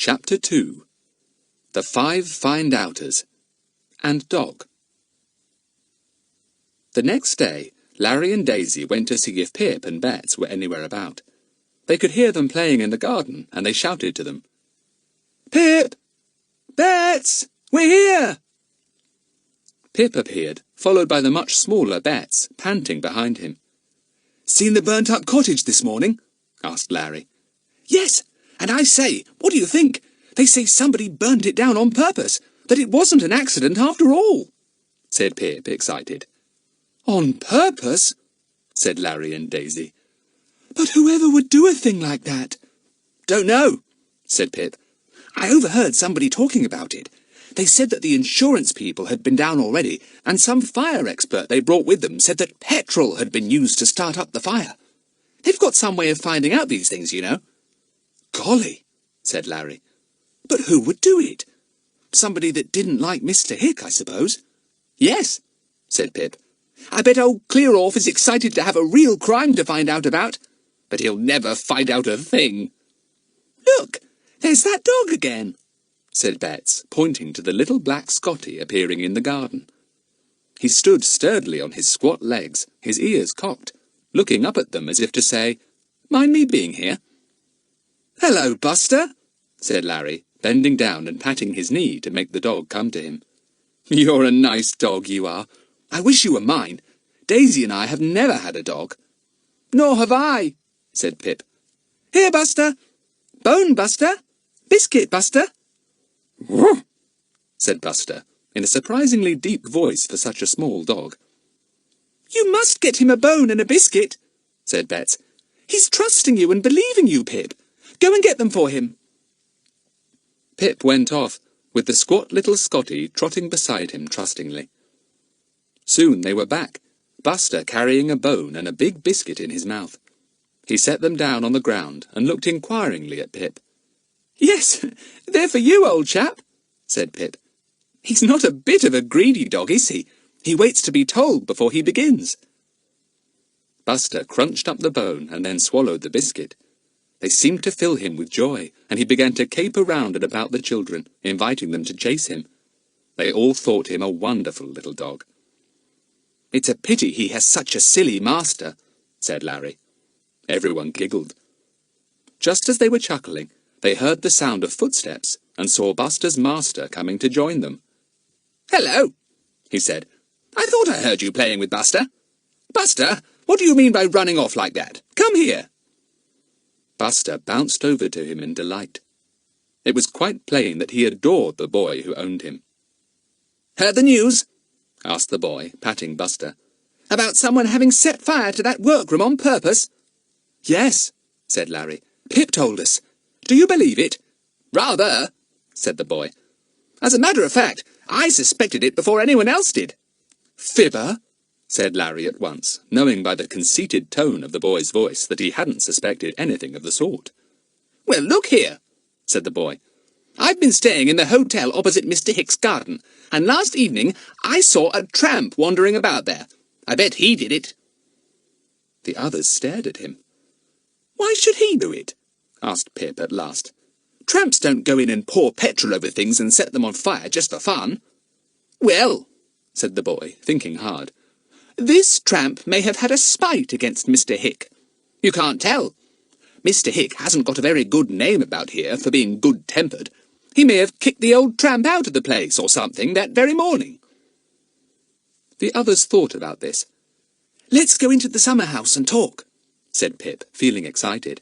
Chapter 2. The Five Find-Outers and Dog. The next day, Larry and Daisy went to see if Pip and Bets were anywhere about. They could hear them playing in the garden, and they shouted to them. "Pip! Bets! We're here!" Pip appeared, followed by the much smaller Bets, panting behind him. "Seen the burnt-up cottage this morning?" asked Larry. "Yes, and I say, what do you think? They say somebody burnt it down on purpose, that it wasn't an accident after all," said Pip, excited. "On purpose?" said Larry and Daisy. "But whoever would do a thing like that?" "Don't know," said Pip. "I overheard somebody talking about it. They said that the insurance people had been down already, and some fire expert they brought with them said that petrol had been used to start up the fire. They've got some way of finding out these things, you know." "Golly," said Larry. "But who would do it? Somebody that didn't like Mr. Hick, I suppose." "Yes," said Pip. "I bet old Clear-Off is excited to have a real crime to find out about. But he'll never find out a thing." "Look, there's that dog again," said Bets, pointing to the little black Scotty appearing in the garden. He stood sturdily on his squat legs, his ears cocked, looking up at them as if to say, "Mind me being here?" "Hello, Buster," said Larry, bending down and patting his knee to make the dog come to him. "You're a nice dog, you are. I wish you were mine. Daisy and I have never had a dog." "Nor have I," said Pip. "Here, Buster. Bone, Buster. Biscuit, Buster." "Woof," said Buster, in a surprisingly deep voice for such a small dog. "You must get him a bone and a biscuit," said Bets. "He's trusting you and believing you, Pip. Go and get them for him." Pip went off, with the squat little Scotty trotting beside him trustingly. Soon they were back, Buster carrying a bone and a big biscuit in his mouth. He set them down on the ground and looked inquiringly at Pip. "Yes, they're for you, old chap," said Pip. "He's not a bit of a greedy dog, is he? He waits to be told before he begins." Buster crunched up the bone and then swallowed the biscuit. They seemed to fill him with joy, and he began to caper round and about the children, inviting them to chase him. They all thought him a wonderful little dog. "It's a pity he has such a silly master," said Larry. Everyone giggled. Just as they were chuckling, they heard the sound of footsteps and saw Buster's master coming to join them. "Hello," he said. "I thought I heard you playing with Buster. Buster, what do you mean by running off like that? Come here." Buster bounced over to him in delight. It was quite plain that he adored the boy who owned him. "Heard the news?" asked the boy, patting Buster. "About someone having set fire to that workroom on purpose?" "Yes," said Larry. "Pip told us. Do you believe it?" "Rather," said the boy. "As a matter of fact, I suspected it before anyone else did." "Fibber," said Larry at once, knowing by the conceited tone of the boy's voice that he hadn't suspected anything of the sort. "Well, look here," said the boy. "I've been staying in the hotel opposite Mr. Hick's garden, and last evening I saw a tramp wandering about there. I bet he did it." The others stared at him. "Why should he do it?" asked Pip at last. "Tramps don't go in and pour petrol over things and set them on fire just for fun." "Well," said the boy, thinking hard, "this tramp may have had a spite against Mr. Hick. You can't tell. Mr. Hick hasn't got a very good name about here for being good-tempered. He may have kicked the old tramp out of the place or something that very morning." The others thought about this. "Let's go into the summer house and talk," said Pip, feeling excited.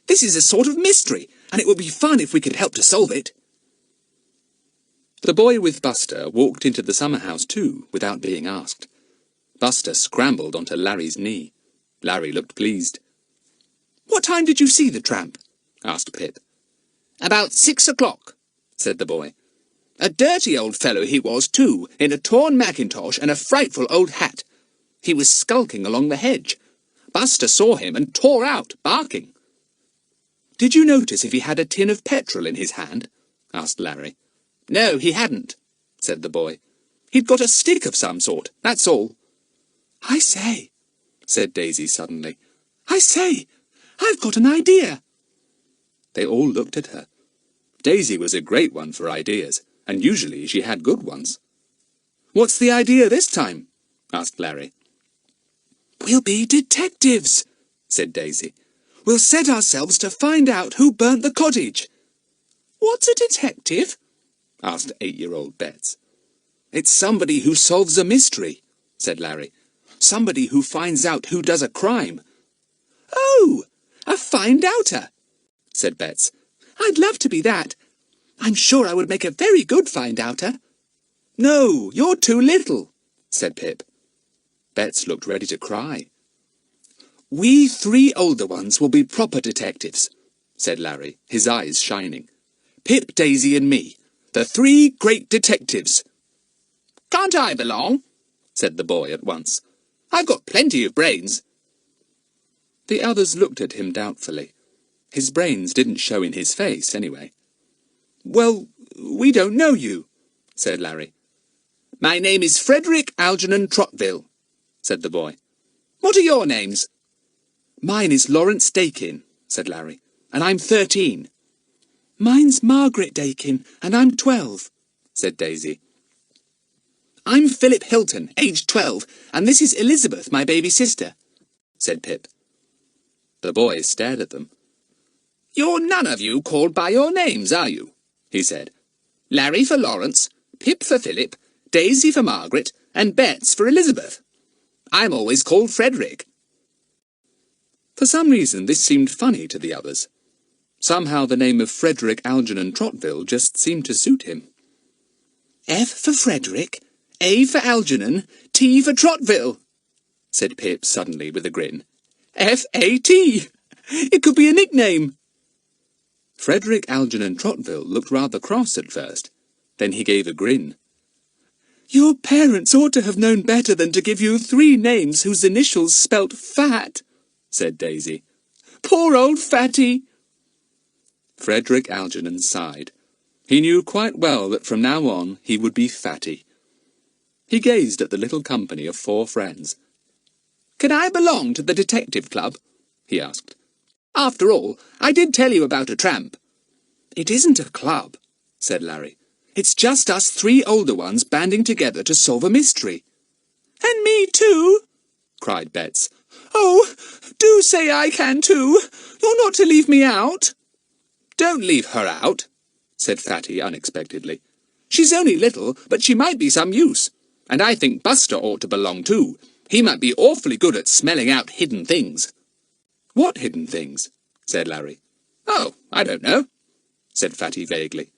"This is a sort of mystery, and it would be fun if we could help to solve it." The boy with Buster walked into the summer house too, without being asked. Buster scrambled onto Larry's knee. Larry looked pleased. "What time did you see the tramp?" asked Pip. "About 6 o'clock, said the boy. "A dirty old fellow he was, too, in a torn mackintosh and a frightful old hat. He was skulking along the hedge. Buster saw him and tore out, barking." "Did you notice if he had a tin of petrol in his hand?" asked Larry. "No, he hadn't," said the boy. "He'd got a stick of some sort, that's all." "I say," said Daisy suddenly. "I say, I've got an idea." They all looked at her. Daisy was a great one for ideas, and usually she had good ones. "What's the idea this time?" asked Larry. "We'll be detectives," said Daisy. "We'll set ourselves to find out who burnt the cottage." "What's a detective?" asked 8-year-old Bets. "It's somebody who solves a mystery," said Larry. "Somebody who finds out who does a crime." "Oh, a find-outer," said Bets. "I'd love to be that. I'm sure I would make a very good find-outer." "No, you're too little," said Pip. Bets looked ready to cry. "We 3 older ones will be proper detectives," said Larry, his eyes shining. "Pip, Daisy and me, the 3 great detectives." "Can't I belong?" said the boy at once. "I've got plenty of brains." The others looked at him doubtfully. His brains didn't show in his face, anyway. "Well, we don't know you," said Larry. "My name is Frederick Algernon Trottville," said the boy. "What are your names?" "Mine is Lawrence Dakin," said Larry, "and I'm 13. "Mine's Margaret Dakin, and I'm 12, said Daisy. "I'm Philip Hilton, aged 12, and this is Elizabeth, my baby sister," said Pip. The boy stared at them. "You're none of you called by your names, are you?" he said. "Larry for Lawrence, Pip for Philip, Daisy for Margaret, and Bets for Elizabeth. I'm always called Frederick." For some reason this seemed funny to the others. Somehow the name of Frederick Algernon Trottville just seemed to suit him. "F for Frederick, A for Algernon, T for Trottville," said Pip suddenly with a grin. "F-A-T! It could be a nickname." Frederick Algernon Trottville looked rather cross at first. Then he gave a grin. "Your parents ought to have known better than to give you 3 names whose initials spelt fat," said Daisy. "Poor old Fatty!" Frederick Algernon sighed. He knew quite well that from now on he would be Fatty. He gazed at the little company of 4 friends. "Can I belong to the detective club?" he asked. "After all, I did tell you about a tramp." "It isn't a club," said Larry. "It's just us 3 older ones banding together to solve a mystery." "And me too!" cried Bets. "Oh, do say I can too! You're not to leave me out!" "Don't leave her out," said Fatty unexpectedly. "She's only little, but she might be some use. And I think Buster ought to belong too. He might be awfully good at smelling out hidden things." "What hidden things?" said Larry. "Oh, I don't know," said Fatty vaguely.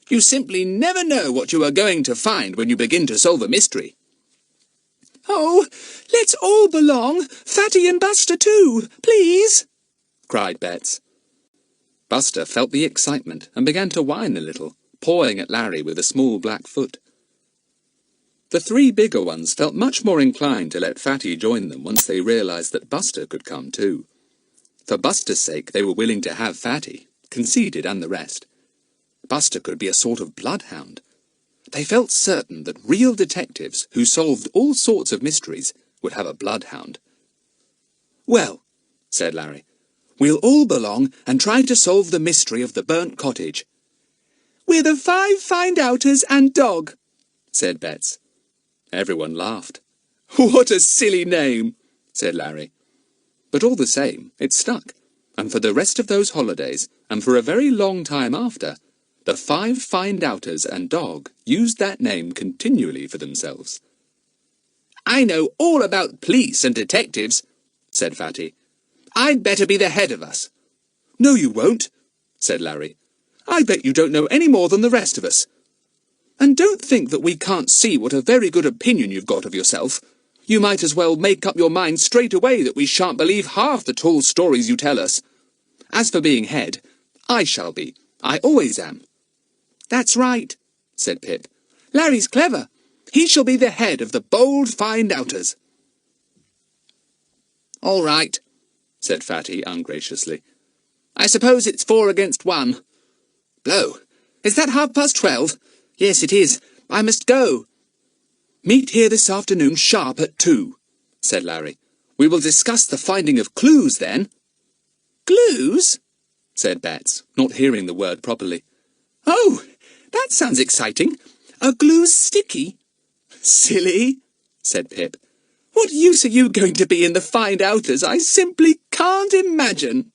"You simply never know what you are going to find when you begin to solve a mystery." "Oh, let's all belong, Fatty and Buster too, please," cried Bets. Buster felt the excitement and began to whine a little, pawing at Larry with a small black foot. The 3 bigger ones felt much more inclined to let Fatty join them once they realized that Buster could come too. For Buster's sake they were willing to have Fatty, Conceited and the rest. Buster could be a sort of bloodhound. They felt certain that real detectives who solved all sorts of mysteries would have a bloodhound. "Well," said Larry, "we'll all belong and try to solve the mystery of the burnt cottage." "We're the 5 find-outers and dog," said Bets. Everyone laughed. "What a silly name," said Larry. But all the same, it stuck, and for the rest of those holidays, and for a very long time after, the 5 find-outers and dog used that name continually for themselves. "I know all about police and detectives," said Fatty. "I'd better be the head of us." "No, you won't," said Larry. "I bet you don't know any more than the rest of us. And don't think that we can't see what a very good opinion you've got of yourself. You might as well make up your mind straight away that we shan't believe half the tall stories you tell us. As for being head, I shall be. I always am." "That's right," said Pip. "Larry's clever. He shall be the head of the bold find-outers." "All right," said Fatty ungraciously. "I suppose it's 4 against 1. Blow! Is that 12:30? Yes, it is. I must go." "Meet here this afternoon sharp at 2, said Larry. "We will discuss the finding of clues then." "Clues?" said Bets, not hearing the word properly. Oh, that sounds exciting. A glue sticky? Silly, said Pip. What use are you going to be in the Find Outers? I simply can't imagine.